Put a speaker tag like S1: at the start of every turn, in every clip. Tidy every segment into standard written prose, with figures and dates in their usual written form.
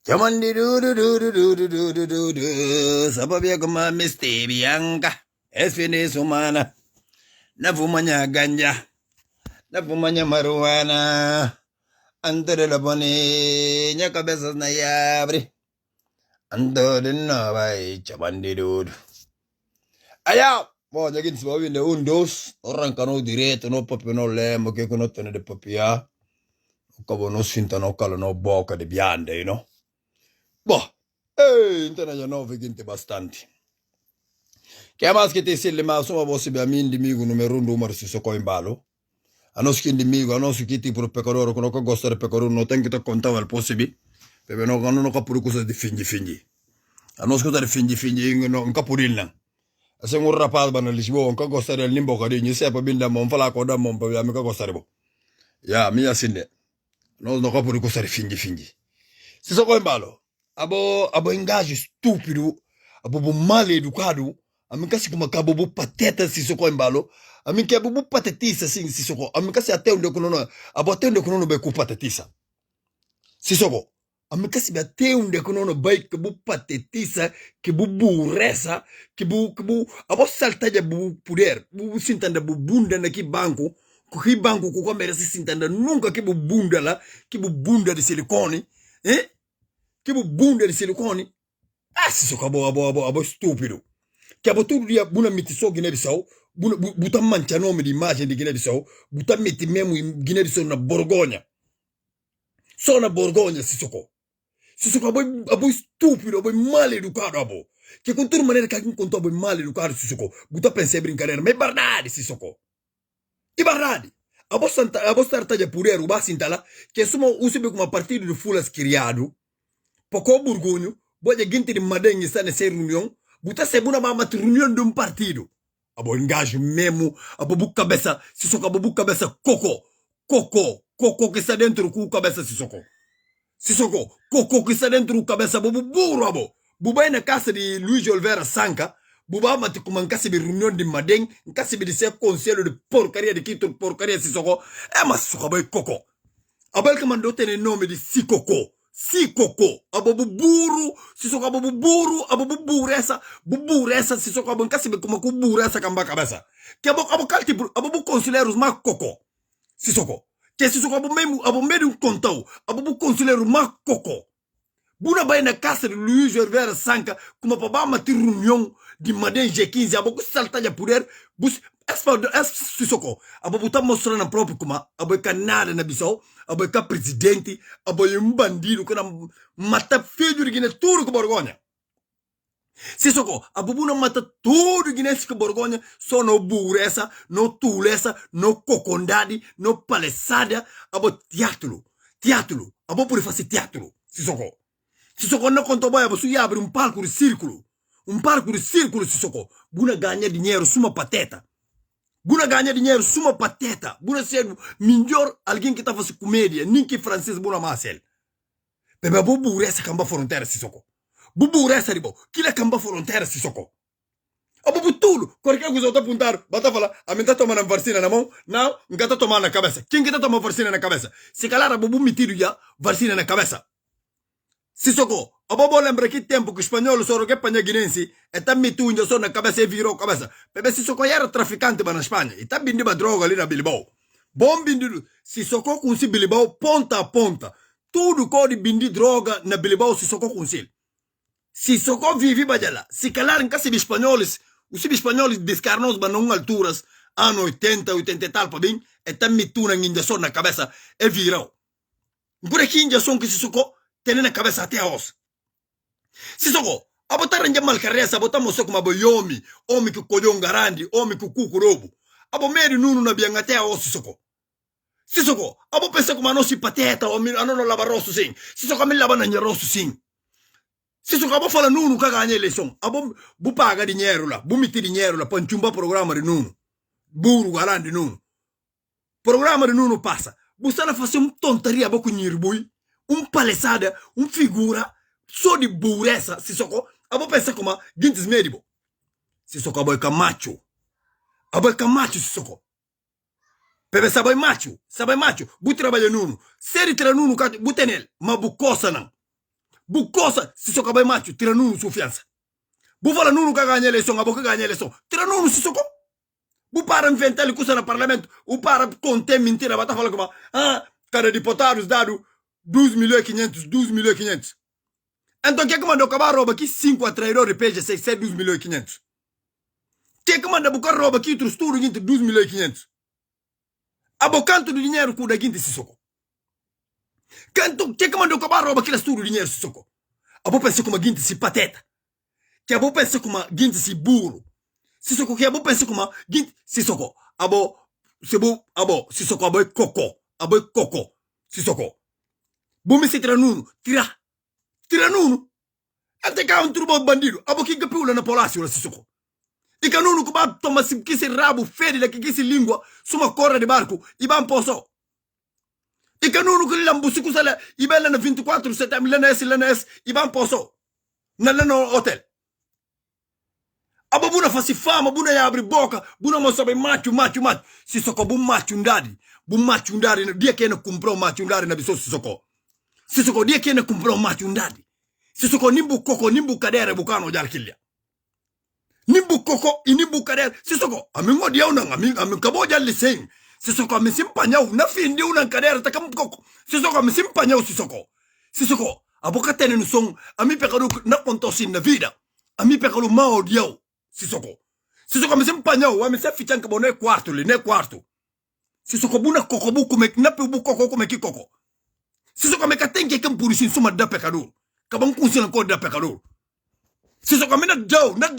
S1: Chamandi du sababia kama misti bianca esfini sumana nafumanya ganja nafumanya marijuana antere la boni nya cabezas na yabre ando de no vai chamandi dudu aya mo jagin sibawi ne undos orang kano direto no proprio no lemo che conoscono de papia como no sintano calo no boca de biande you know. Boh, intena ya no veginte bastante. Che mas che te sille ma soma vossi be amin di migo numero un numero si so coimbalo. Anos che di migo, anos che ti pro pecador con ko gostare pecador no ten che to contava il possibi. Pepe no non capuro cosa di fingi. Anos cosa di fingi no capurilla. Ase un rapaz bana lisbo on ko gostare il limbo kadi ni sepa binda mon fala ko da mon pa ya mi ko gostare bo. Ya mi asinde. No capuro cosa di fingi. Si so coimbalo. Abo engage stupido, abo mal educado, amikasi kuma kabobo pateta si soko embalo, amike abo patetisa si soko, amikasi até onde konono, abo até onde konono be ku patetisa. Si soko, amikasi be até onde konono bai ke bu patetisa, ke bu buresa, ke bu abo saltaja bu puder, bu sintanda bu bunda na ki banco, ku ko meresi sintanda nunca ke bu bunda la, ke bu bunda de silicone, che bu bunda di siliconi si so abo stupido che abo tu dia buna miti so Guinea Bissau buta mancha nome di immagine di Guinea Bissau buta miti memo in Guinea Bissau na Borgogna si so abo stupido abo mal educado abo che con tu maniera che conto abo mal educado si so buta pensare brincare ma bardadi si so i bardadi abo starta ja pure ruba sintala che sono usibe come partito di fula schiriado poko burgonyo boje ginti di madengi sane se reunion buta se buna mama reunion de un partido abo engage memo abo bu cabeça sisoko abo bu cabeça coco que está dentro ku cabeça sisoko coco que está dentro ku cabeça abo bu buru abo buba na casa di Luis Olveira Sanca buba mati kuma nkasi bi reunion di madeng nkasi bi se conselho de porcaria de quito porcaria sisoko mas sisoko boy coco abel que mandou ter nome de Sikoko Sikoko, ababu buru, sisoko ababu buru, ababu buresa, sisoko ababu nkasi kuma ku buresa kamba kabesa. Ke ababu kalti ababu conselheiros ma koko, sisoko. Ke sisoko ababu medu kontau, ababu conselheiro ma koko. Buna bai na casa de Luis Olveira Sanca, kuma paba mati reunião de Madem G15, ababu salta de poder, bus sisoko, ababu tá mostrando na própria kuma, ababu canada na Bissau, abo ka presidente, abo um bandido que mata filho de Guiné tudo com Borgonha. Sisoko, abo buna mata tudo Guiné com Borgonha, só no buresa, no tulesa, no cocondade, no palesada, abo teatro, abo por fazer teatro. Sisoko não contou bem, abo su abre um palco de círculo, Sisoko, buna ganha dinheiro, suma pateta. Buna ganha dinheiro, suma pateta. Buna ser melhor alguém que tá fazendo comédia, nem que francês buna Marcel. Bebe bubu essa camba fronteira sisoko. Bubu essa ribo, kila camba fronteira sisoko. Abu tudo, qualquer coisa tá apontar, bata falar, a mim tá tomando vacina na mão, não, nunca tá tomando na cabeça. Quem que tá tomando vacina na cabeça? Se calar bubu metido já, vacina na cabeça. Sisoko, abobo lembra que tempo que o espanhol só que panha guinense, e tá metido só na cabeça e virou cabeça. Bebe Sisoko era traficante na Espanha, e tá vendindo droga ali na Bilbao. Bom vendido, Sisoko com si Bilbao ponta a ponta. Tudo que de vender droga na Bilbao Sisoko com si. Sisoko vive bajala. Se calar em casa de espanhóis, os espanhóis descarnos para não alturas, ano 80 e tal, para bem, e tá metido na injeção na cabeça e virou. Por que injeção que Sisoko tem na cabeça até a os. Sisoko, abotar nje malcaresa, abotar moso kuma boyomi, omi ku koyon garandi, omi ku kukurobu. Abo meri nunu na bianga até a os Sisoko, abo pensa kuma no si pateta, omi anono lava rosso sim. Sisoko me lava na rosso sim. Sisoko abo fala nunu kaga anye leson. Abo bu paga dinheiro lá, bu miti dinheiro lá, panchumba programa de nunu. Buru garandi nunu. Programa de nunu passa. Busana fazer tontaria abo ku nyirbui. Palesada, figura, só de bureza, Sisoko, abo pensa como gintes medibo. Sisoko abo é macho. Abo é macho, Sisoko. Pepe sabai macho, bu trabalha nuno. Seri tra nuno, butenel, ma bu coça não. Bu cosa Sissoko aboy macho tira nunu confiança. Bu fala nunu ka ganha eleição, abo ka ganha eleição. Tira nunu Sissoko. Bu para inventar ele custa no parlamento, o para conter mentira, bata fala como cada deputado dado 12 milhões e 500, 12 milhões e 500. Então quem é que manda acabar rouba aqui 5 atraidores de PGC, 12 milhões e 500? Quem é que manda buscar rouba aqui outros tudo entre 12 milhões e 500? Abocanto do dinheiro com o daqui de Sissoko. Quem é que manda acabar rouba aqui tudo dinheiro Sissoko? Abo pensa como a guinte se pateta. Que abo pensa como a guinte se burro. Sissoko que abo pensa como a guinte Sissoko. Abo Sissoko abo é coco. Abo é coco. Sissoko. Bumi se tira nuno. Tira nuno. Até cá um turbo bandido. Abo que capula na palácio Sissoko. E que nuno que vai tomar que esse rabo fede daqui que esse língua suma corra de barco e vai poso. E que nuno que lambusi que sala e bela na 24 de setembro lá nesse e vai poso. Na lá no hotel. Abo buna fasi fama buna ya abre boca buna mo sobe macho. Sissoko bu macho ndadi. Bu macho ndadi dia que não comprou macho ndadi na biso Sissoko. Sissoko dia que não comprou macho ndadi. Sissoko nimbu koko nimbu kadere bukano jar kilya. Nimbu koko inimbu kadere Sissoko amingo dia una amin kabo jalli sing. Sissoko ami simpanyau na findi una kadere takam koko. Sissoko ami simpanyau Sissoko abokatene no som ami pekado na pontosin na vida. Ami pekado mao diao Sissoko ami simpanyau ami se fichan kabo ne quarto. Sissoko buna koko bu kumek na pe bu koko kumek koko. Sissoko me katenge kam purisin suma da pekado. Kabang kunsin ko da pekado. Sissoko mi na dauli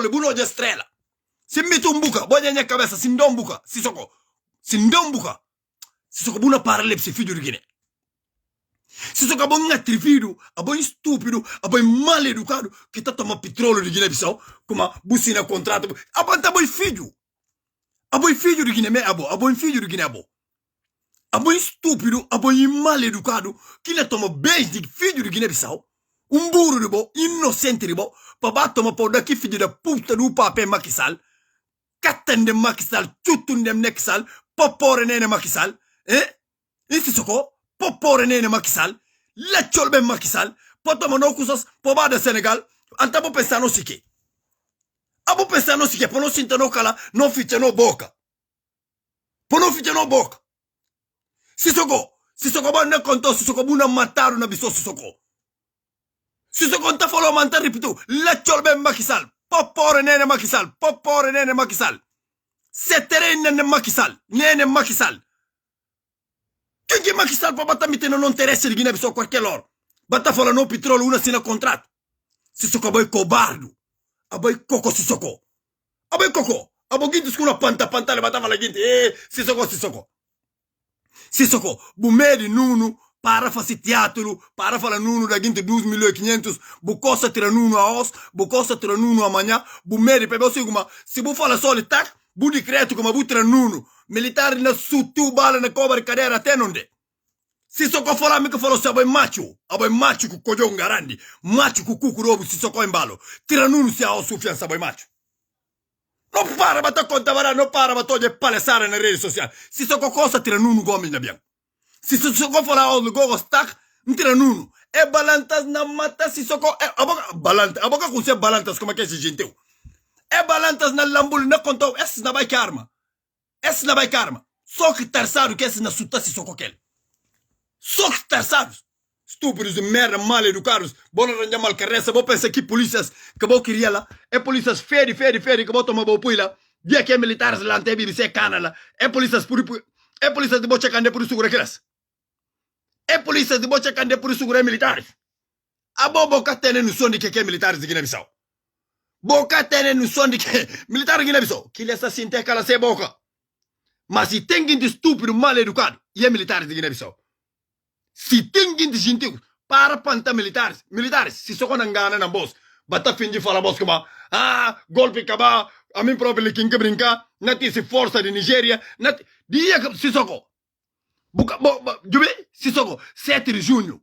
S1: buno ja strela. Simmitu mbuka boja nya kabesa sindombuka Sissoko buna paralepsi figlio di Guinea. Sissoko abo ngati fidu, abo stupido, abo maleducado che ta toma petrolio di Guinea-Bissau come busina contratto. Abo figlio. Abo figlio di Guinea abo figlio di Guinea abo. Abo stupido, abo maleducado che la toma basic figlio di Guinea-Bissau. Un burro di bo, innocente di bo, papato ma po da chi figlio da puta du pape makisal, kattende makisal, tuttundem nekisal, popore nene makisal, Sissoko, popore nene makisal, lecciolbe makisal, poto no kusas, po bada Senegal, anta po pensano sike. Abo pensano sike, po no sintano kala, no fiche no boca. Po no fiche no boca. Sissoko ba ne konto, Sissoko buna mataru na biso Sissoko. Sissoko nta folo manta ripitu, lecciolbe makisal, popore nene makisal, setere nene makisal. Che makisal pa bata miteno non interessa di Guinea-Bissau qualche loro. Bata fola no petrolio una sina contratto. Sissoko aboy cobardo. Aboy coco Sissoko. Aboy coco. Abo ginti skuna pantale bata fala ginti. Sissoko, bumedi nunu. Para fasi teatro, para falar nuno da gente 12 milhões e 500, bu costa tira nuno a os, bu costa tira nuno amanhã, bu meri pebe assim como, se bu fala só tak, bu decreto como bu tira nuno, militar na sutu bala na cobra cadeira até não de. Sissoko fala me que falou se aboy macho com cojão garandi, macho com cucurobo Sissoko embalo, tira nuno se a os sufiança aboy macho. Não para bata conta vara, não para bata de palesare na rede social. Sissoko costa tira nuno gomes na bianco. Si Sissoko fala o gogo stak, ntira nuno. E balantas na mata Sissoko aboka kunse balantas como que se genteu. E balantas na lambul na contou, esse na vai karma. Só que terçado que esse na suta Sissoko kel. Só que terçado. Estúpidos de merda, mal educados. Bona ranja mal carreça, vou pensar que polícias que vou queria lá. É polícias feri que vou tomar bo puila. Dia que militares lá ante BBC canala. É polícias de bocha cande por segura aquelas. É polícia de bocha cande por segura militares. A boca tene no som de que militares de Guiné-Bissau. Boca tene no som de que militares de Guiné-Bissau. Que ele assassina tem cala se boca. Mas se tem gente estúpido, mal educado, e é militares de Guiné-Bissau. Se tem gente gentil, para panta militares, se só quando engana na boss, bata fingi fala boss como, golpe acaba, a mim próprio quem que brincar, nati se força de Nigéria, nati, dia que Sissoko. Sissoko, 7 de junho,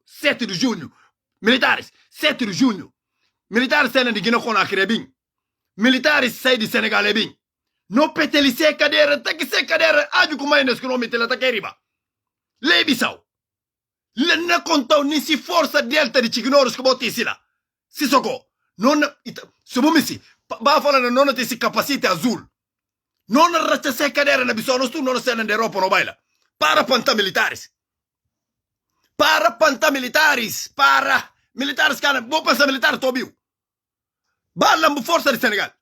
S1: militares, 7 de junho, militares saem de Guiné-Conakry é bem, militares saem de Senegal é bem, não peteli se cadeira, tá que se cadeira, ágio como é nesse quilômetro, ela tá que riba, Lei Bissau, Le ne conta ni si forza delta di cignoros come tisila. Sisoko. Non subumisi. Ba fala non ti si capacite azul. Non raccia se cadere na bisogno tu non se ne Europa no baila. Para panta militares. Para panta militares. Para militares kana bo pensa militar tobiu. Balla mu forza di Senegal.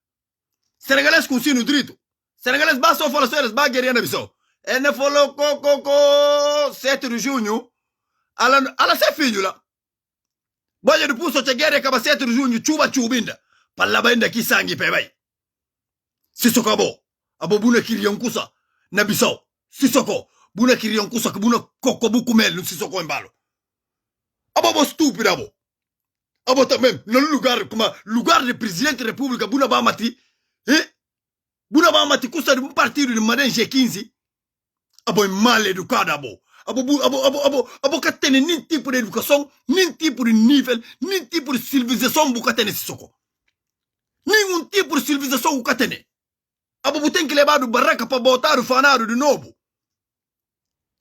S1: Senegalês com sino drito. Senegalês ba só fala sério, ba guerreira na bisogno. E ne falou 7 de junho. Ala se filho lá. Boia de puso che guerra acaba 7 de junho, chuba palla benda ki sangi pe bai. Sisoko abo buna kirion kusa na Bissau. Sisoko buna kirion kusa que buna koko buku mel no Sisoko embalo. Abo stupido abo. Abo também no lugar de presidente da república buna ba mati. Buna ba mati kusa de um partido de Maden G15. Abo mal educado abo. Abo que tem nem tipo de educação, nem tipo de nível, nem tipo de civilização que tem Sisoko. Nenhum tipo de civilização que tem. Abo tem que levar do barraca para botar o fanado de novo.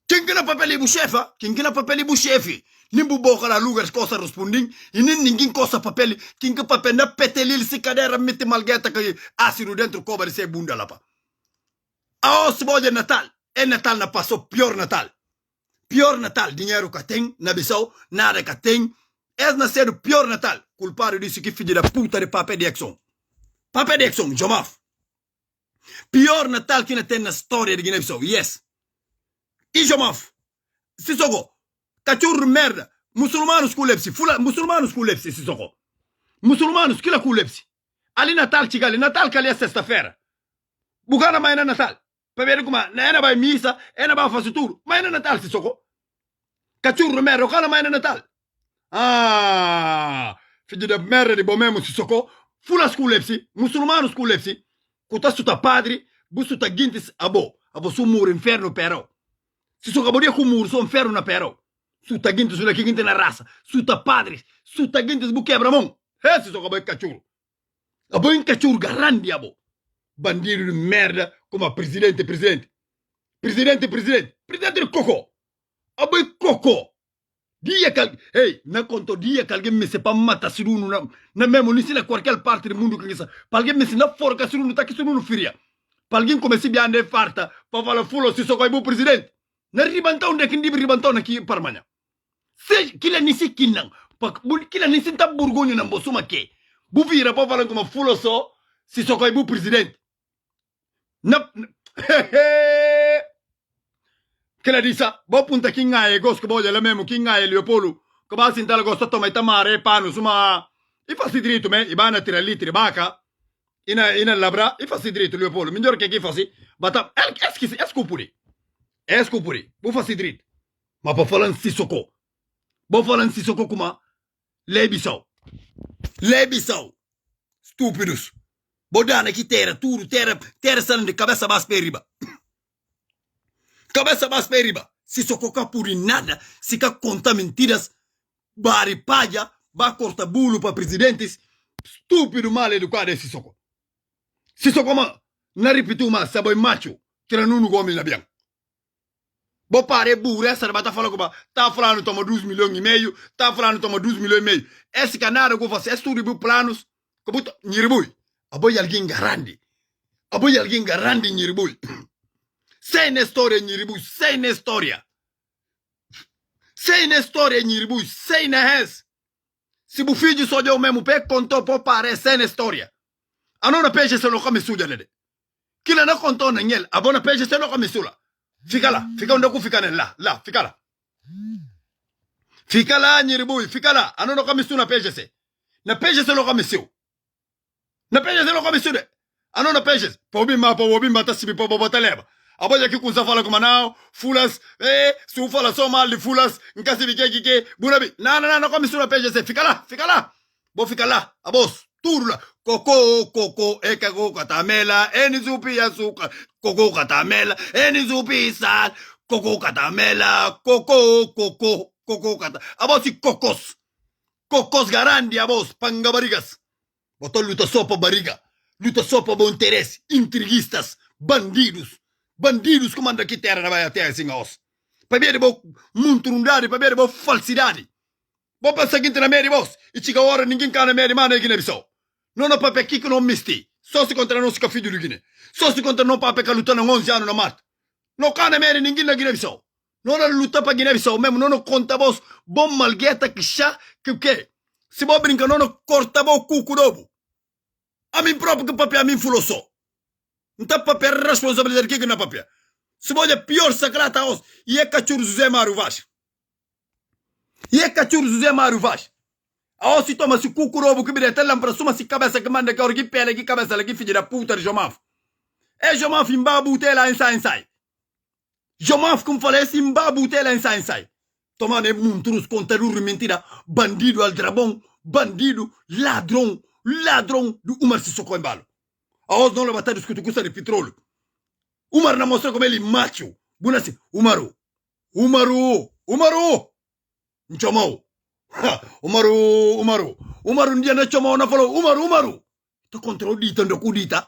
S1: Quem que na papel ibu chefa? Quem que na papel ibu chefe? Nimbu boca la lugar cosa responding, e nem ninguém cosa papel, quem que papel na petelil se cadeira mete malgueta que ácido dentro cobre se bunda lá pa. A os de Natal, Natal na passou pior Natal. Pior Natal, dinheiro que tem, na Bissau, nada que tem. É nascer o pior Natal. Culpado disso que filho da puta de papel de Exxon. Papel de Exxon, Jomaf. Pior Natal que não tem na história de Guiné-Bissau, yes. E Jomaf. Sisoko. Cachorro merda. Muçulmanos com lepsi. Muçulmanos com lepsi, Sisoko. Muçulmanos, que lá com lepsi. Ali Natal, chigali. Natal que ali é sexta-feira. Bugana mais na Natal. Primeiro como, não vai missa, não vai fazer tudo. Mas é Natal, Sisoko. Cachorro merda, o cara mais é Natal. Ah, filho da merda de bom mesmo, Sisoko. Fulas com lepsi, muçulmanos com lepsi. Kuta suta padre, busu ta gintis abo. Abo su muro inferno pero. Sisoko abodia com muro, su inferno na pero. Suta gintis sulla que gintis na raça. Suta padre, suta gintis bu quebra mão. É, Sisoko abo é cachorro. Abo é cachorro grande, abo. Bandido de merda como a presidente de coco. Aboy coco. Dia que na conto dia que alguém me se pa mata siruno na mesmo ni sila qualquer parte do mundo que isso. Pa alguém me se na forca siruno tá que siruno firia. Pa alguém comece bem ande farta pa falar fulo se só vai o presidente. Na ribantão de que ndi ribantão aqui parmanha. Se kila ni si kinang, pa kila ni si ta burgonho na bosuma que. Bu vira pa falar como fulo só se só vai o presidente. Che la disa, bo punta chi ngai gosco boia la memo chi ngai Leopoldo, che va sin tala gosto mai tamare pano suma. I fa si dritto me, i bana tira litri baca. Ina labra, i fa si dritto Leopoldo, miglior che chi fa si. Bata escupuri. Escupuri, bu fa si dritto. Ma po falan Sisoko. Bo falan Sisoko kuma Lebisau. Stupidus. Bodana que terra, tudo, terra saindo de cabeça mais para riba. Cabeça mais para riba. Se sococar por nada, se cá contar mentiras, bari palha, vai cortar bulo para presidentes, estúpido mal educado esse soco. Se soco, não repetiu mais, sabe macho, que não no gomes na biang. Bo pare burro, essa vai tá falando como, tá falando toma 2 milhões e meio, tá falando toma 2 milhões e meio. Esse canal que eu faço, esse tudo planos, como niribui. Aboy alguém grande Nhiribui. Sem na história Nhiribui, sem na história Nhiribui, sem na res. Se o filho só deu mesmo pé, contou por parecer na história. A nona peixe se não come suja, né? Que não contou na nhel, a bona peixe se não come suja. Fica lá, fica onde eu fico lá, fica lá. Fica lá, Nhiribui, fica lá. A nona come suja na peixe se. Na peixe se não come suja. Na peixe se não come suja. A nona peixe, pobimba tá se pobo bota leva. A boia aqui com fala como não, fulas, se fala só mal de fulas, em casa de que, burabi. Não come suja na peixe se. Fica lá. Vou ficar lá, a boss, tudo lá. Coco, cago catamela, zupi açúcar, coco catamela, zupi sal, coco catamela, coco catamela. A boss e cocos garandi a boss, pangabarigas. Botou luta só para barriga, luta só para bom interesse, intriguistas, bandidos, comanda aqui terra na vai até assim os. Pa bere bo munturundade, pa bere bo falsidade. Bo pensa que na meri vos. E chica ora ninguém cana meri mano aqui na Bissau. Não no pape aqui que não misti. Só se contra nós que filho do Guiné. Só se contra não pape que lutando 11 anos na mata. Não cana meri ninguém na Guiné-Bissau. Não luta para Guiné-Bissau mesmo, não conta vos bom malgueta que chá que. Se vou brincar não corta bo cuco dobo. A mim próprio que pape a mim fulou só. Não tá pape responsabilidade que na pape. Se vou pior sacrata os e é cachorro José Mário Vaz. E é cachorro José Mário Vaz. A se toma se cuco robo que me telam para suma se cabeça que manda que orgui pele que cabeça lá que filho da puta de Jomaf. É Jomaf em babu tela insai. Jomaf como falei se em babu tela insai. Tomando muntrus com terror mentira, bandido al drabão, bandido, ladrão do Umar Sissoko embalo. A os não levantar discutir custa de petróleo. Umar na mostra como ele macho. Bunasi, Umaru. Nchomau. Umaru ndia na chomau na falo. Umaru. To kontrol dita ndo kudita.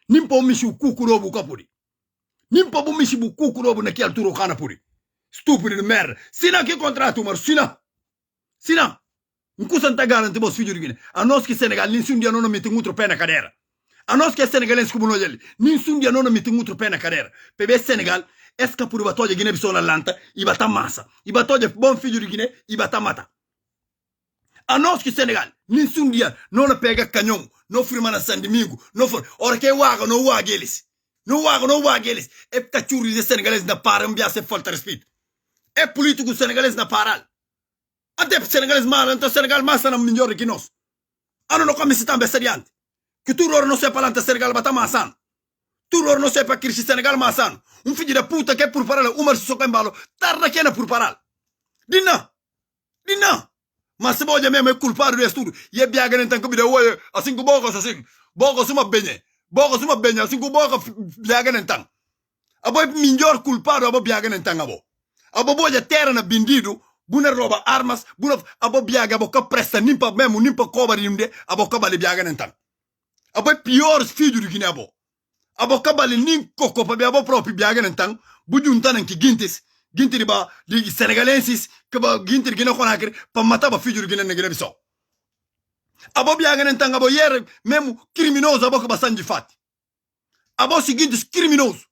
S1: Nimpo mishi kukurobu kapuri. Nimpo bu mishi bu kukurobu na kia turo kana puri. Stupido mer. Sina que contrato, Umaru. Sina. Nkusa ntagana nte boss figure gine. A nós que Senegal ninsundia não mete outro pé na cadeira. A nós que é senegalense como nós ele. Ninsundia não mete outro pé na cadeira. PB Senegal. Esca por batoja Guiné Bissau na lanta, e bata massa. E batoja bom filho de Guiné, e bata mata. A nós que Senegal, ninguém dia, não pega canhão, não firma na Sandomingo, não for, ora que waga, não waga eles. Não waga eles. É cachorro de senegalês na para, se falta respeito. É político senegalês na paral. Até senegalês mal, então Senegal massa na melhor que nós. Ano não come se também seriante. Que tu não sei para Senegal bata massa. Turor não sei para crescer Senegal maçã. Filho da puta que é por parar, Umar Sissoko embalo, tarda que é por parar. Dina. Mas se você mesmo é culpado de tudo, e é biaga nem tanto que me assim que bocas assim, bocas uma benha, assim que bocas biaga nem tanto. Abo é melhor culpado abo biaga nem tanto abo boja terra na bindido, buna rouba armas, buna abo biaga abo que presta nimpa cobra de abo que vale biaga nem tanto. Abo é pior filho do Guiné abo. Abo kabali nin koko pa biabo próprio biaga nentang bujuntan ki gintis ba di senegalensis que ba gintir gina konakre pa mata ba figure gina negre biso abo biaga nentang abo yer mesmo criminoso abo que basanji fat abo seguintes criminoso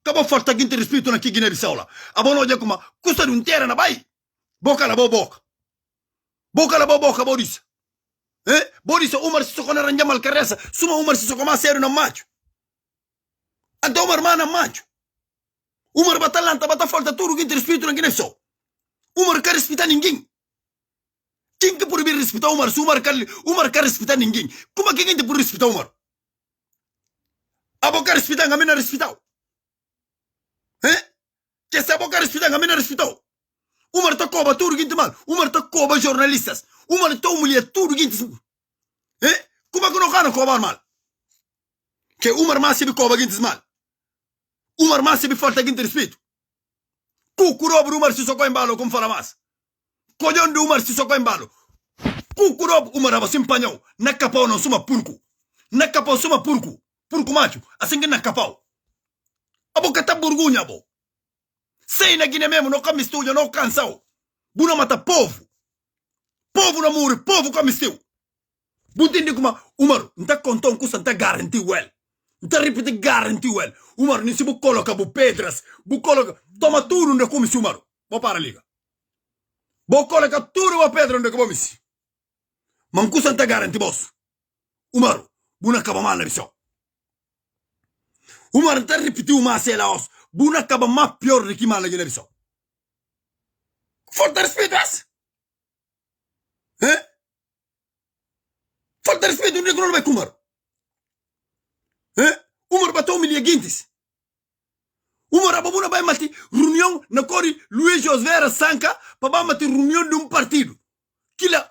S1: kabo forta gintir respeito na ki gina biso la abo no je kuma custa de terra na bai boca la boca Boris Umar Sissoko na ranjamal caressa suma Umar Sissoko ma sério na macho. Ante Umar mana macho. Umar batalanta bata falta tudo que respeito na Guiné-Bissau. Umar quer respeitar ninguém. Quem que por vir respeitar Umar? Se Umar quer respeitar ninguém. Como que quem te por respeitar Umar? Abo quer respeitar, a mina respeitar. Que se abo quer respeitar, a mina respeitar. Umar tá coba tudo que mal. Umar tá coba jornalistas. Umar tá mulher tudo que como que não cana coba mal? Que Umar mais se coba que mal. Umar mais se falta que respeito. Kukurob Umar Sissoko embalo como fala mais. Cojon de Umar Sissoko embalo. Kukurob Umar aba simpanhão. Na capau não suma purco. Na capau suma purco. Purco macho. Assim que na capau. Abo kata burgunya abo. Sei na Guiné mesmo, não come estúdio, não cansau. Buna mata povo. Povo na muri, povo come estúdio. Buntindi kuma Umar, nta konton kusa nta garanti well. Nta repetir garanti well. Umar nisi bu coloca bu pedras, bu coloca toma tudo onde come Umar. Bo para liga. Bu coloca tudo bu pedra onde come si. Man kusa nta garanti boss. Umar, buna kaba mal na bisho. Umar nta repetir uma sela os. Buna kaba ma pior de que mal na Guiné Bissau. Falta respeito as? Falta respeito onde não vai Umar. Umar batou milha guintes. Umar ababuna vai mati reunião na cori Luiz José Sanca para mati reunião de partido. Kila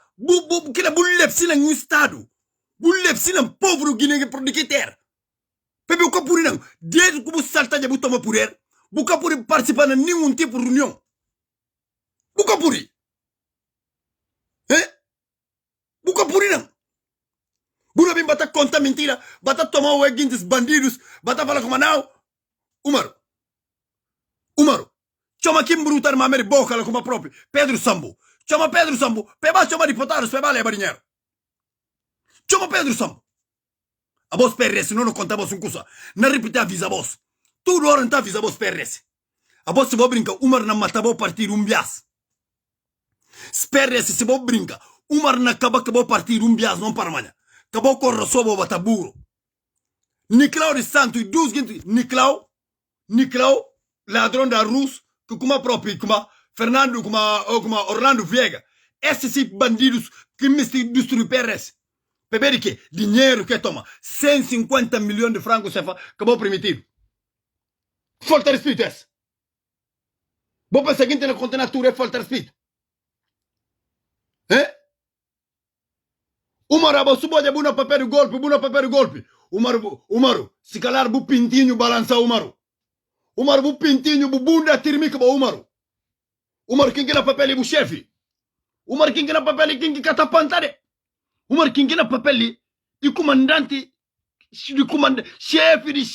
S1: bulepsina em estado. Bulepsina povo do Guiné por de que ter. Pepe o capuri não. Desde que você salta de botão a purer, o capuri participa de nenhum tipo de reunião. O capuri. O capuri não. Buna bem bata conta mentira, bata tomar o guintes bandidos, bata falar como não. Umaru. Chama Kim Brutar mamere boca la come proprio. Pedro Sambo. Chama Pedro Sambo. Peba chama deputado, peba le barinheiro. Chama Pedro Sambo. A vos PRS não contamos coisa. Não repete a visa vos. Tudo hora não visa vos PRS. A vos se vou brincar, Umar na mata vou partir bias. PRS se vou brincar, Umar na acaba que vou partir bias não para amanhã. Acabou correr só vou bater burro. Nicolau de Santo e dos gente Nicolau, ladrão da Rus, que como próprio, como Fernando, como Orlando Viega. Esses bandidos que me destruem PRS. Peberi que dinheiro que toma 150 milhões de francos CFA acabou permitido. Falta respeito essa. Vou pensar que na contenatura é falta respeito. Umaru, subo de buna papel golpe. Umaru, se calar bu pintinho balança Umaru. Umaru bu pintinho bu bunda tirmica ba Umaru. Umaru quem que na papel bu chefe. Umaru quem que na papel quem que catapantare. Umar Kingina Papelli, il comandante, chefe de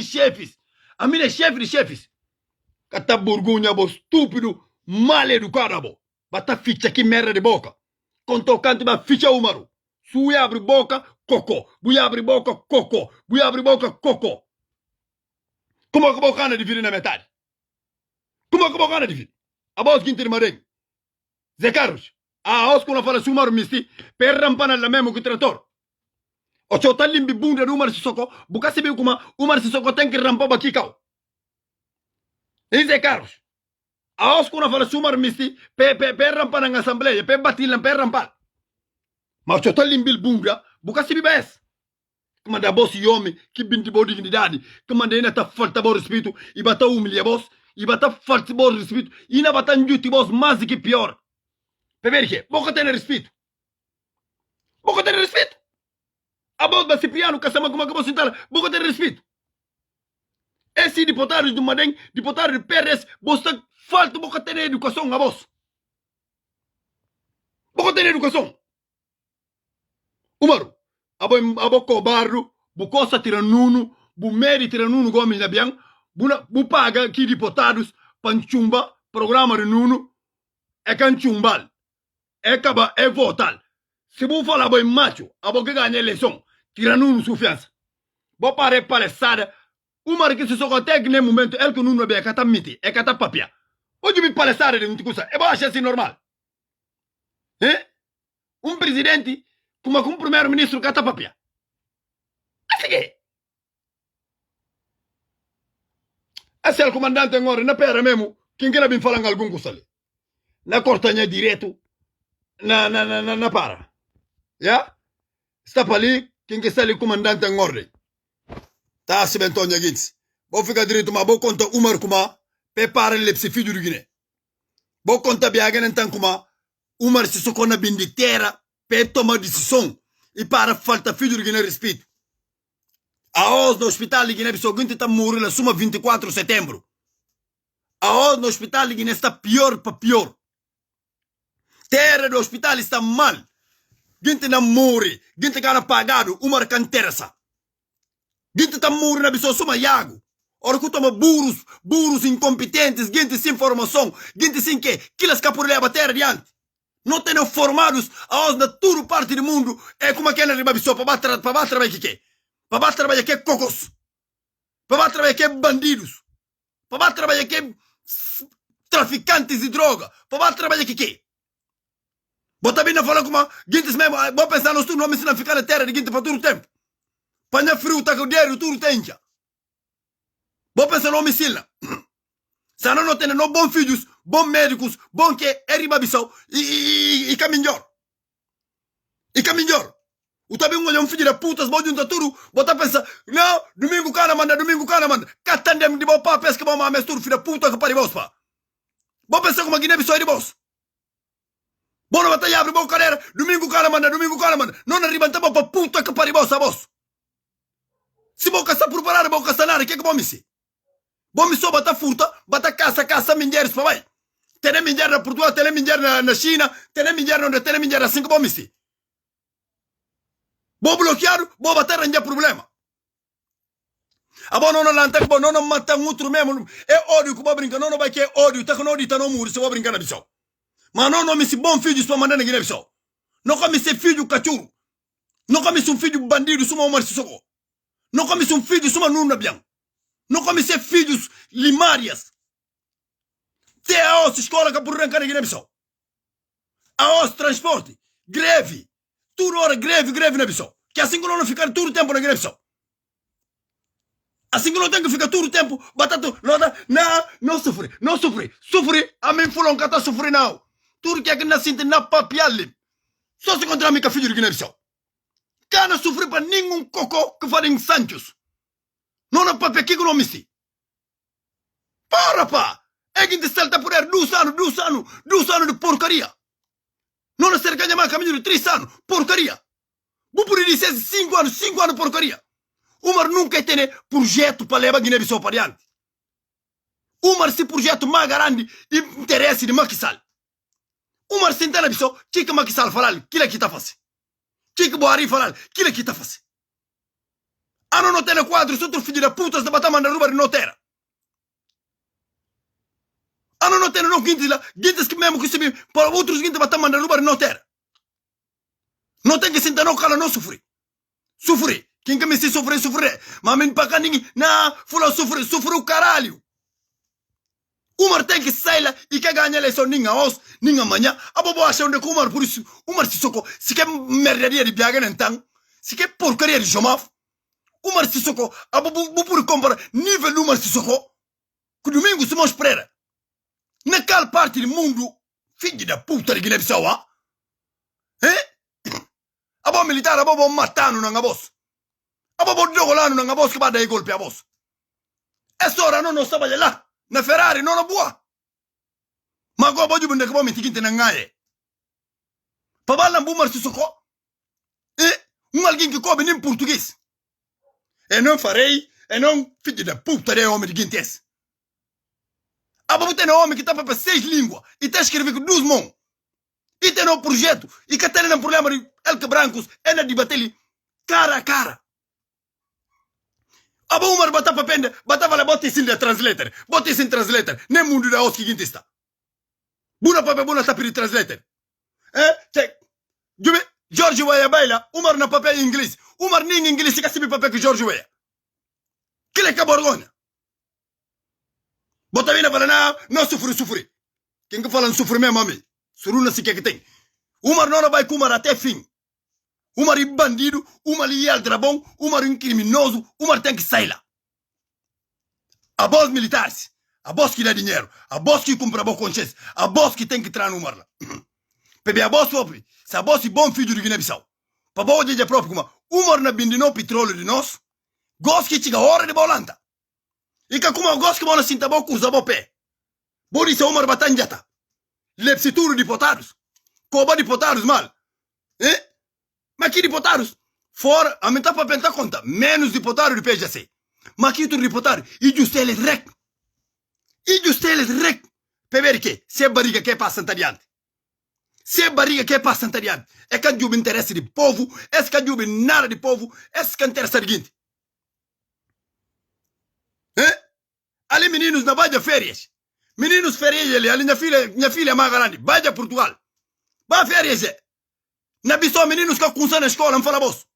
S1: chefes. A minha chefe de chefes. Cata burgunha, bo estúpido, mal educado, bo. Bata ficha que merda de boca. Contou canto, ba ficha Umaru. Sui abre boca, cocô. Bui abre boca, cocô. Bui abre boca, cocô. Como é que boca na divide na metade? Como é que boca na divide? A voz que intermarém. Zé Carlos. A os kuna fala sumar misti per rampana la memo que trator o chotalim bi bunda do Umar Sissoko buka sibi kuma Umar Sissoko tem que rampar baki kau Zé Carlos a os kuna fala sumar misti per rampana na assembleia per batil per rampar ma o chotalim bil bunda buka sibi bes kuma da boss yomi que binti bo dignidade kuma da ina ta falta bo respeito e bata humilha boss e bata falta bo respeito e na bata njuti boss mais que pior. Perché? Boca tem respeito. A voz da Cipriano, que sama como acabou de sentar, boca tem respeito. Esse deputado do Madem, deputado de PRS, você falta boca ter educação a voz. Boca ter educação. Umaru, abo cobardo, bu costa tiranuno, bu meri tiranuno gomes na biang, bu paga aqui deputados, panchumba, programa de nuno, é canchumbal. Acaba é votar. Se você falar bem macho, a boca ganha eleição, tirando um confiança. Vou parar palestada. Umar que se só até que no momento ele que não é bem cata miti, é cata papia. Hoje me palestada de muita coisa. É bom achar assim normal. Presidente como um primeiro-ministro cata papia. Assim que. Esse é o comandante agora na pera mesmo. Quem quer vir falar algum coisa ali? Na cortanha direto. Na para. Ya? Está para ali, quem que está ali comandante em ordem. Tá se bentonha guins. Vou ficar direito, mas vou contar Umar kuma, prepara ele para filho do Guiné. Vou contar biagan então kuma, Umar se socou na binditeira, para tomar decisão e para falta filho do Guiné respeito. A hoje no hospital de Guiné, só gente está morrendo na suma 24 de setembro. A hoje no hospital de Guiné está pior para pior. Terra do hospital está mal. Gente não morre. Gente gana pagado. Umar canterça. Gente está morrendo na pessoa suma yago. Ora que toma burros incompetentes, gente sem formação, gente sem que elas capurem a terra adiante. Não tenham formados aos na toda parte do mundo. É como aquela riba pessoa para bater trabalhar que para bater trabalhar que cocos. Para bater trabalhar que bandidos. Para bater trabalhar que traficantes de droga. Para bater trabalhar que Bota bem na fala como gente mesmo, vou pensar nos turnos, não ficar na terra de gente para todo o tempo. Panha frio, tá com o dinheiro, tudo tem. Vou pensar no homicídio. Se não tem no bons filhos, bons médicos, bom que é ribabissão e caminhor. E caminhor. O também um filho de putas, bom junto tudo, bota pensar, não, domingo cara manda. Catandem de bom papéis que vão mais tudo, filho de puta que pare vos pa. Vou pensar como a Guiné-Bissau é de vos. Bono batalha abre boa cadeira, domingo cara manda. Não arribantamos para puta que pariu a voz. Se boca está preparada, boca está nada, que bom me se? Bom me só bata furta, bata caça minheiros para vai. Tem minheiro na Portugal, tem minheiro na China, tem minheiro onde tem minheiro assim que bom me se? Bom bloqueado, bom bater arranjar problema. Abo non lanta bo non matta outro mesmo é ódio que vai brincar não vai que é ódio tá com ódio tá no muro se vai brincar na bisão. Mas não me se bom filho sua mandando aqui na bisão. Não come se filho cachorro. Não come se um filho bandido suma Omar Sissoko. Não come se um filho suma Nuna Bian. Não come se filhos limárias. Te a os escola que por arrancar aqui na bisão. A os transporte, greve. Tudo hora greve na bisão. Que assim que não ficar todo o tempo na bisão. Assim que não tem que ficar todo o tempo, batata, não sofre. Sofre, a mim fulon que tá sofrendo não. Tudo que é que nasce na papiale. Só se encontrar minha filha de Guiné-Bissau. Cana sofre para nenhum cocô que fala em Santos. Não é papel que não me se. Para, pá. É que te salta por aí 2 anos de porcaria. Não é cerca de mais caminho de 3 anos, porcaria. Vou por dizer 5 anos de porcaria. Umar nunca tem projeto para levar Guiné-Bissau para diante. Umar se projeto mais grande interesse de Macky Sall. Umar se entende Bissau, que Macky Sall falar, aquilo que está fazendo. Que Buhari falar, aquilo que está fazendo. Não tem quadros, outros filhos da puta da batama na rua de notera. Não tem não guintes lá, guintes que mesmo que se vê, para outros guintes batama na rua de notera. Não tem que sentar não cala não sofrer. Sofrer. Quem que me se sofrer. Mas me paga ninguém. Não, fulano sofre o caralho. Umar tem que sair lá e quer ganhar a eleição ninguém hoje, ninguém amanhã. A bobo acha onde é que Umar, por isso, Umar Sissoko, se quer merdaria de Biaga então, se quer porcaria de Jomaf, Umar Sissoko, a bobo por comparar nível Umar Sissoko, que domingo se mostra prera. Naquela parte do mundo, filho da puta de Guiné-Bissau, ah? A bobo militar, a bobo matando na voz. A bobo dogolano na voz que vai dar golpe a voz. Essa hora não estava lá. Na Ferrari não na boa. Mas agora pode bunda que vou mentir que tem na ngaie. Para balan Umar Sissoko. Alguém que come nem português. E não farei, e não filho da puta de homem de guintes. A bobo tem um homem que está para 6 línguas e está escrevendo com 2 mãos. E tem um projeto e que tem um problema de elke brancos e na debater cara a cara. Aba Umar bata papende, bata vale bote sin de translator. Bote sin translator. Nem mundo da oski gintista. Buna pape buna tapiri translator. Check. Jube, George Weah baila, Umar na pape inglês. Umar ning inglês que sibi pape que George Weah. Kile ka borgona. Bota vina para não sofre. Quem que fala sofre mesmo mami? Suruna se que tem. Umar não vai Umar até fim. Umar é bandido, Umar é aldrabão, Umar é criminoso, Umar tem que sair lá. A voz militares, a voz que dá dinheiro, a voz que compra boa consciência, a voz que tem que entrar no Umar lá. Pepe a voz própria, se a voz é bom filho de Guiné-Bissau. Para boa de próprio como Umar na bindino petróleo de nós, gosto que chega a hora de bolanta. E que como gosto que bola sinta boa cursa boa pé. Bori se Umar batanjata. Lepsituro de potados. Coba de potados mal. Mas que deputados? Fora, a metade para pensar conta, menos deputados de PGC. Mas que outro deputado? E justo eles rec. Peber que? Se é barriga que passa adiante. Se é barriga que passa adiante. É que não interessa de povo, é que não nada de povo, é que interessa de gente. Ali meninos na vai férias. Meninos férias ali, minha filha mais grande, vai a Portugal. Vai férias, Na Bissau, meninos que acusam na escola, não fala vos.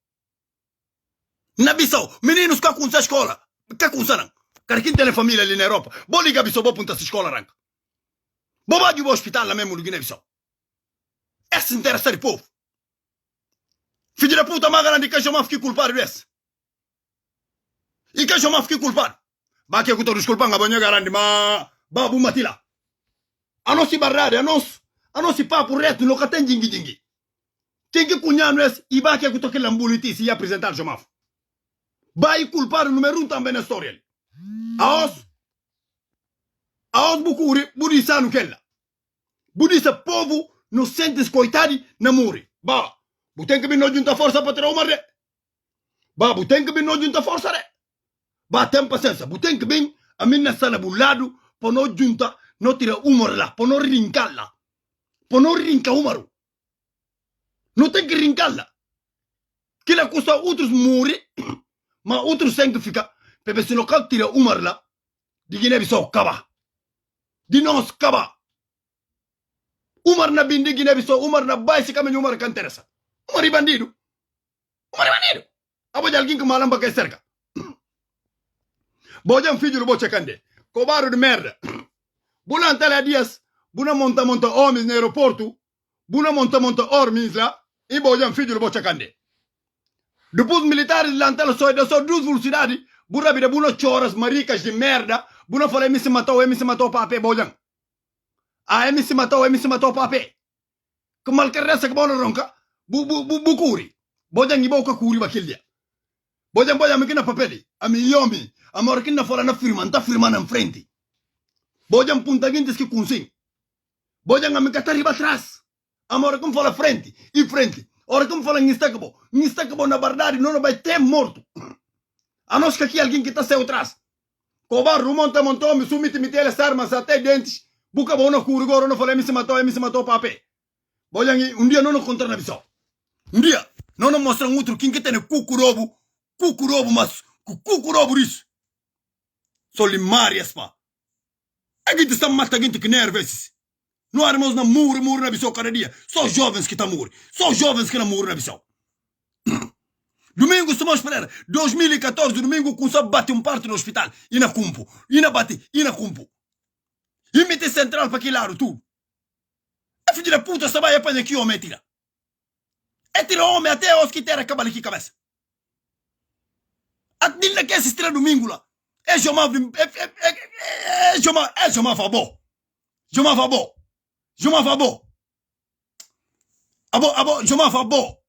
S1: Na Bissau, meninos que acusam na escola, que acusam. Cara, quem tem família ali na Europa, vou ligar a Bissau, vou apontar essa escola ranca. Vou vai ao hospital lá mesmo no Guiné-Bissau. Essa interessa de povo. Filho da puta, mais grande que chamar fiquei culpado desse. E que chamar fiquei culpado. Vai que eu estou desculpando a banha grande, mas babu matila. A nossa barrada, a nossa papo reto, não tem dingue. Quem que cunhar não é e vai que eu estou aquele ambulante e apresentar o chamado. Vai culpar o número 1 também na história. Aos bucuri, budisa no quella. Budisa povo no sentes coitadi na muri. Ba, buten que não junta força para tirar o marre. Ba, buten que não junta força re. Ba, tem paciência. Buten que bem a minha sana bulado para não junta, não tira o marre lá, para não rincar lá. Para não rincar o marro. Não tem que rincar lá. Que ela custa outros morrer, mas outros têm que ficar. Pepe sino kal tira Umar la. Di Guinea-Bissau kaba. Di nos kaba. Umar na bindi Guinea-Bissau. Umar na baisi kame Umar kan teresa. Umar i bandido. Umar i bandido. Abo jalgin ke malam bakai serka. Bojan filho do bocha kande. Cobardo de merda. Buna antala dias. Buna monta homens no aeroporto. Buna monta homens lá. E bojan filho do bocha kande. Depois militares lantala só duas velocidades. Buna vida buna choras maricas de merda. Buna fala me se matou pape bojan. Me se matou pape. Kemal kerasa ke bono ronka. Bu kuri. Bojan ibo ka kuri bakilya. Bojan mikina papeli. Ami yomi. Amor kina fala na firma na frente. Bojan punta gintes que kunsin. Bojan amikata riba atrás. Amor kum fala frente. E frente. Ora kum fala nistakabo na bardade não vai ter morto. A nós que aqui alguém que tá seu atrás. Cobar montou, me sumite as armas até dentes. Buca bono curigoro não falei me se matou pape. Bojan dia não contra na visão. Dia não mostra outro quem que tem cucurobo mas cucurobo isso. Solimárias pá. A gente está matando gente que nervos. Não armamos na muro na visão cada dia. Só jovens que estão morrendo. Só jovens que não morrem na visão. Domingo estamos esperando. 2014, domingo, com só bate parte no hospital. E na cumpo. E na cumpo. E mete central para aquele lado, tudo. A filha da puta só vai apanhar aqui, homem, tira. É tira homem até os que terem acabado aqui cabeça. A dila que assistir domingo lá. É chamar favor.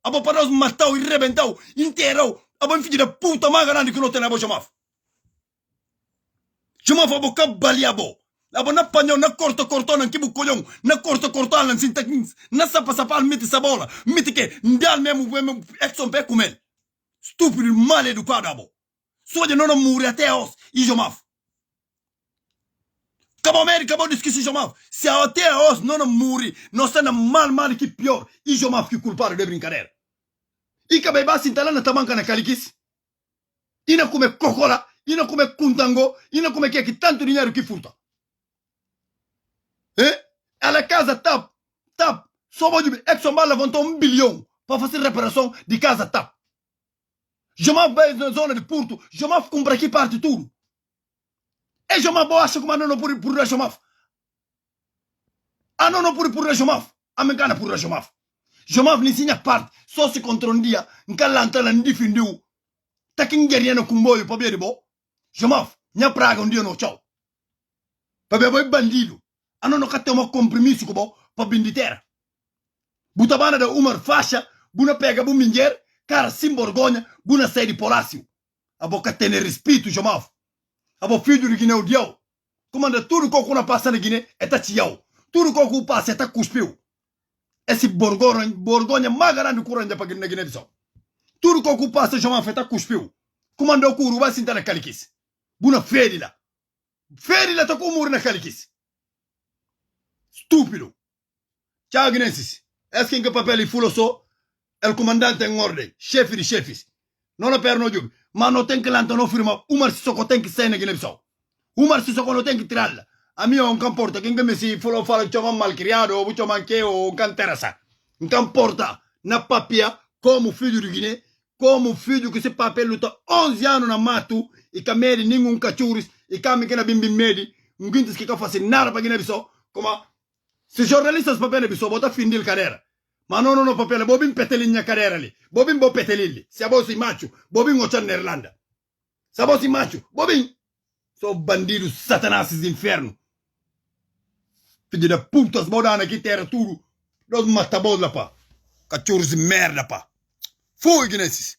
S1: Abo para nós matar e rebentar inteiro. Abo filho da puta mais grande que não tem abo chamar. Chamar favor cabaliabo. Abo na panhão na corta na kibu colhão. Na corta na sintaquins. Na sapa mete sabola. Mete que ndal mesmo exxon pé comer. Estúpido mal educado abo. Só de não morrer até os e chamar. Cabo América, acabou de esquecer chamar. Se até os não morrer, nós estamos mal que pior. E chamar que culpado de brincadeira. E que beba se instalar na tamanca na caliquis. E não come cocola, e não come cuntango, e não come que tanto dinheiro que furta. Ela casa tap. Só pode Exxon levantou 1 bilhão para fazer reparação de casa tap. Jamaf vai na zona de Porto, Jamaf compra aqui parte tudo. E Jamaf acha que não por Jamaf. Não por Jamaf. A me gana por Jamaf. Jamaf lhe ensina parte, só se contra um dia, encalanta lá, não defendeu. Tá quem guerreia no comboio para ver de bom. Jamaf, minha praga um dia no tchau. Para ver bandido. Não quer ter um compromisso com bom para benditera. Butabana da Umar faixa, buna pega bu minher, cara sem vergonha, buna sai de palácio. A boca tem respeito, Jamaf. A bo filho de Guiné o diao. Comanda tudo que na passa na Guiné é tatiao. Tudo que passa é tá cuspiu. Esse borgonha mais grande que o Ranja para Guiné-Bissau. Tudo que passa, Jamaf é tá cuspiu. Comanda o curu vai sentar na caliquis. Buna ferila. Ferila tá com o muro na caliquis. Estúpido. Tchau, guinenses. Esse que papel e fulo só. El comandante em ordem. Chefe de chefes. Não é perno de mas não tem que lançar não firma. Umar Sissoko tem que sair na Guiné-Bissau. Umar Sissoko não tem que tirá-la. A mim não importa. Quem me se falou fala que eu malcriado ou que eu manquei ou que interessa. Não importa. Na papia, como filho de Guiné, como filho que esse papel luta 11 anos na mato e que mede nenhum cachuris e que me quer bim mede. Um guintes que eu faço nada para Guiné-Bissau. Como se jornalistas para Guiné-Bissau botar fim de carreira. Mas não papel, bobin petelinha carreira ali. Bobin bo petelili. Se a bolsa macho, bobin o na Irlanda. Se a bolsa macho, bobin. Sou bandido satanás inferno. Filho da putas, modana aqui terra tudo. Nós mata bola pá. Cachorros de merda pá. Fui, Guinesses.